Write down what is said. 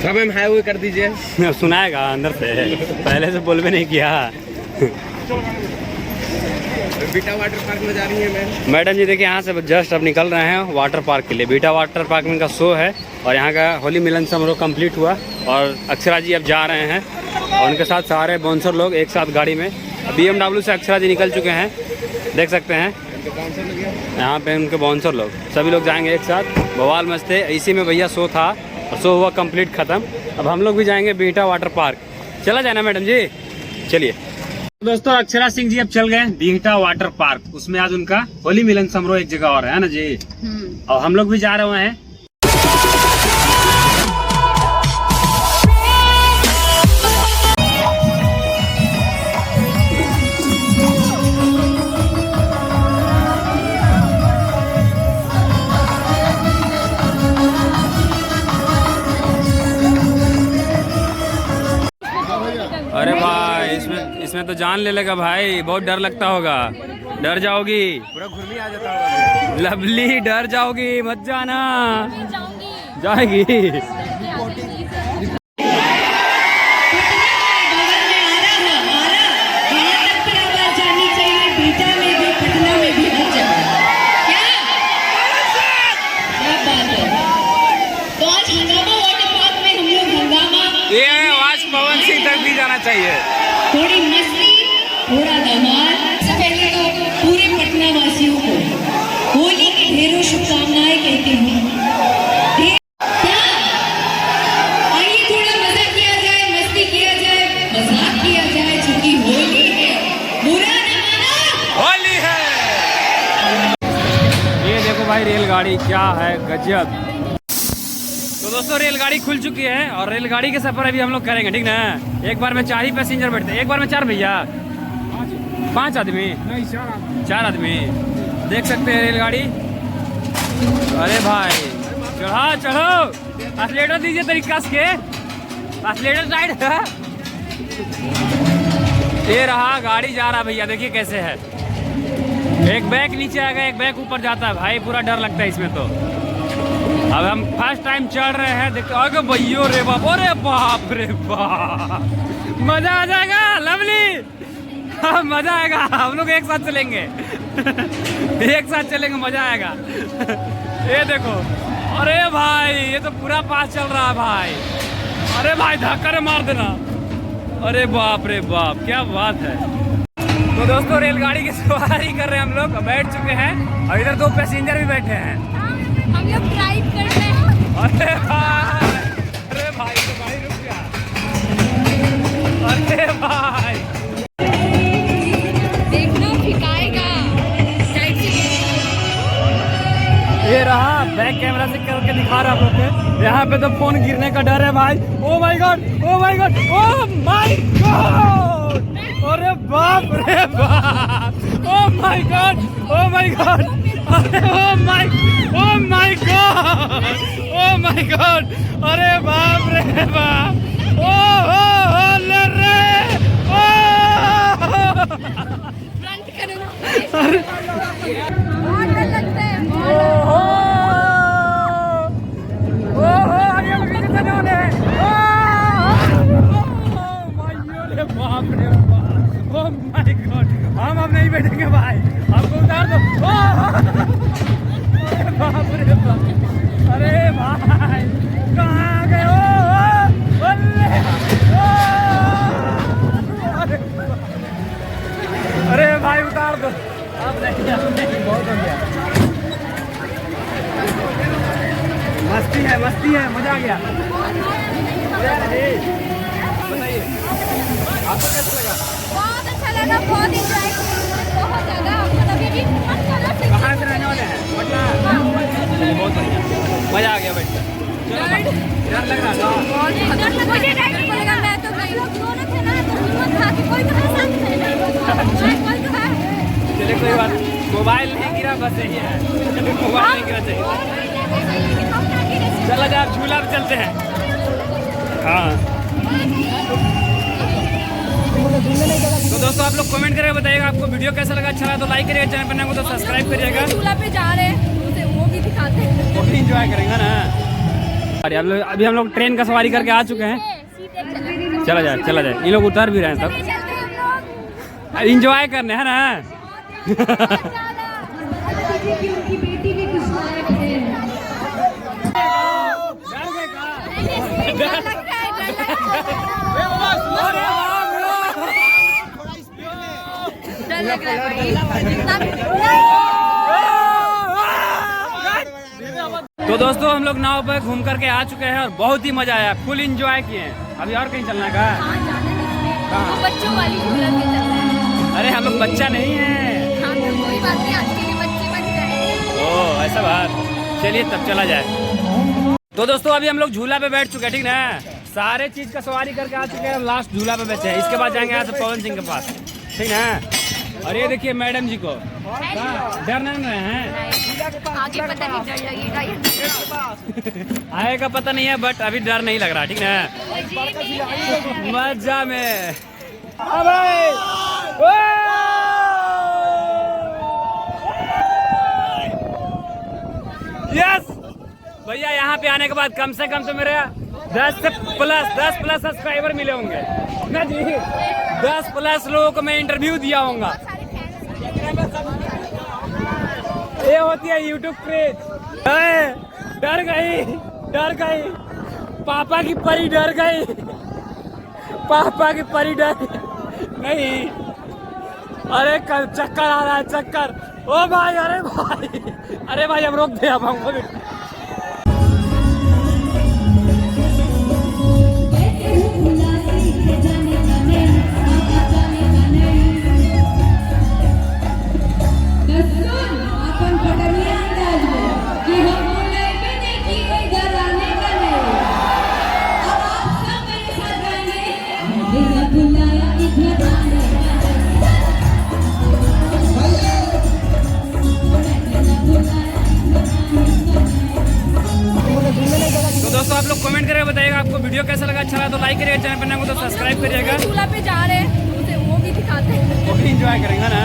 सब हम हाई हुई कर दीजिए। सुनाएगा अंदर से, पहले से बोल भी नहीं किया। बीटा वाटर पार्क में जा रही है मैडम जी देखिए, यहाँ से जस्ट अब निकल रहे हैं वाटर पार्क के लिए। बीटा वाटर पार्क में का शो है और यहाँ का होली मिलन समारोह कंप्लीट हुआ और अक्षरा जी अब जा रहे हैं और उनके साथ सारे बाउंसर लोग एक साथ गाड़ी में। BMW से अक्षरा जी निकल चुके हैं, देख सकते हैं यहाँ पे उनके बाउंसर लोग, सभी लोग जाएंगे एक साथ। बवाल मस्त है। इसी में भैया शो था और शो हुआ कंप्लीट ख़त्म। अब हम लोग भी जाएंगे बीटा वाटर पार्क। चला जाना मैडम जी, चलिए। दोस्तों अक्षरा सिंह जी अब चल गए बीटा वाटर पार्क। उसमें आज उनका होली मिलन समारोह एक जगह और है ना जी, और हम लोग भी जा रहे हैं। अरे भाई इसमें तो जान ले लेगा भाई, बहुत डर लगता होगा। डर जाओगी, पूरा घुर्मी आ जाता होगा। लवली डर जाओगी, मत जाना। जाएगी। ये आवाज पवन सिंह तक भी जाना चाहिए। थोड़ी मस्ती, थोड़ा धमाल। सबसे पहले तो पूरे पटना वासियों को होली की ढेरों शुभकामनाएं कहती हूँ। आइए थोड़ा मजा किया जाए, मस्ती किया जाए, मजाक किया जाए, क्योंकि होली है, बुरा न मानो होली है। ये देखो भाई रेलगाड़ी क्या है, गजब। तो दोस्तों रेलगाड़ी खुल चुकी है और रेलगाड़ी के सफर अभी हम लोग करेंगे, ठीक ना। एक बार में 4 ही पैसेंजर बैठते हैं, एक बार में 4 भैया, 5 आदमी नहीं, 4 आदमी। देख सकते हैं रेलगाड़ी। अरे भाई चढ़ो चढ़ो, एक्सीलेटर दीजिए तरीका से, एक्सीलेटर साइड। ये रहा गाड़ी जा रहा भैया, देखिए कैसे है। एक बैग नीचे आएगा, एक बैग ऊपर जाता है भाई, पूरा डर लगता है इसमें। तो अब हम फर्स्ट टाइम चढ़ रहे हैं, देखो आगे भैयो रे बाप, अरे बाप रे बाप, मजा आ जाएगा लवली। हाँ मजा आएगा, हम लोग एक साथ चलेंगे। एक साथ चलेंगे, मजा आएगा। ये देखो, अरे भाई ये तो पूरा पास चल रहा है भाई। अरे भाई धक्का मार देना, अरे बाप रे बाप, क्या बात है। तो दोस्तों रेलगाड़ी की सवारी कर रहे हैं हम लोग, बैठ चुके हैं और इधर 2 पैसेंजर भी बैठे हैं। हम लोग ड्राइव कर रहे हैं। अरे भाई तो गाड़ी रुक गया। अरे भाई देखना फिकाएगा साइड से। ये रहा बैक कैमरा से करके दिखा रहा आप लोग को। यहाँ पे तो फोन गिरने का डर है भाई। Oh my God, oh my God, oh my God, अरे बाप रे बाप, oh my God, oh my God, अरे oh my God, oh my God, अरे बाप रे बाप, ओ ले रे, ओ फ्रंट करो, बहुत डर लगता है। बाप रे बाप, ओ माय गॉड, हम अब नहीं बैठेंगे भाई, हमको उतार दो। अरे बाप रे बाप, अरे भाई कहाँ गए हो, अरे भाई उतार दो, अब नहीं, बहुत हो गया। मस्ती है, मजा आ गया। बताइए आपको कैसा लगा? बहुत अच्छा लगा, बहुत इंजॉय बहुत ज्यादा। मतलब अभी भी कहाँ से रहने वाले हैं? पटना। चलिए बहुत बढ़िया, मजा आ गया बैठ कर। चलो डर लग रहा था। मुझे डर नहीं लगा, मैं तो गई। लोग दोनों थे ना, तो हिम्मत था कि कोई तो मेरे साथ थे ना, कोई तो है। चलिए कोई बात, मोबाइल नहीं गिरा बस यही है, मोबाइल नहीं गिरा चाहिए। चला जाए आप झूला पे चलते हैं। हाँ तो दोस्तों आप लोग कमेंट करके बताइएगा आपको वीडियो कैसा लगा। अच्छा लगा तो लाइक करिएगा, चैनल पर नया हो तो सब्सक्राइब करिएगा। झूला पे जा रहे हैं, उसे वो भी दिखाते हैं। वो भी इंजॉय करेंगे ना। अरे अभी हम लोग ट्रेन का सवारी करके आ चुके हैं। चला जाए चला जाए, ये लोग उतर भी रहे हैं सब, इंजॉय करने है ना। उनकी बेटी भी कुछ लायक है। डर लग रहा है भाई, जितना भी। तो दोस्तों हम लोग नाव पर घूम करके आ चुके हैं और बहुत ही मजा आया, फुल एंजॉय किए हैं। अभी और कहीं चलना का? हाँ, जाना है। कहाँ? वो बच्चों वाली झूला पे चल रहा है। अरे हम लोग बच्चा नहीं है। हाँ, तो कोई बात नहीं, आज के लिए बच्चे बन जाएंगे। ओ ऐसा बात, चलिए तब चला जाए। तो दोस्तों अभी हम लोग झूला पे बैठ चुके हैं, ठीक ना। सारे चीज का सवारी करके आ चुके हैं, लास्ट झूला पे बैठे हैं। इसके बाद जाएंगे यहाँ से पवन सिंह के पास, ठीक ना। और ये देखिए मैडम जी को डर नहीं रहे हैं। आगे पता नहीं डर लगेगा या आएगा पता नहीं है, बट अभी डर नहीं लग रहा, ठीक ना। मजा में यस भैया, यहाँ पे आने के बाद कम से कम तो मेरे 10 प्लस सब्सक्राइबर मिले होंगे ना जी। 10 प्लस लोगों को मैं इंटरव्यू दिया होगा। ये होती है यूट्यूब क्रेज। डर गई, पापा की परी डर गई, पापा की परी डर नहीं। अरे चक्कर आ रहा है, चक्कर। ओ भाई, अरे भाई हम रोक दे, अब हमको भी। अपन पटनिया अंदाज में कि हम बुलाएंगे नहीं कि कोई डराने का नहीं। अब आप सब मेरे साथ गाएंगे, बिना बुलाया इधर आने का तो दोस्तों आप लोग कमेंट करके बताइएगा आपको वीडियो कैसा लगा। अच्छा लगा तो लाइक करिएगा, चैनल पर नया हो तो सब्सक्राइब करिएगा। झूला पे जा रहे हैं, उसे वो भी दिखाते हैं। वो भी इंजॉय करेंगे ना।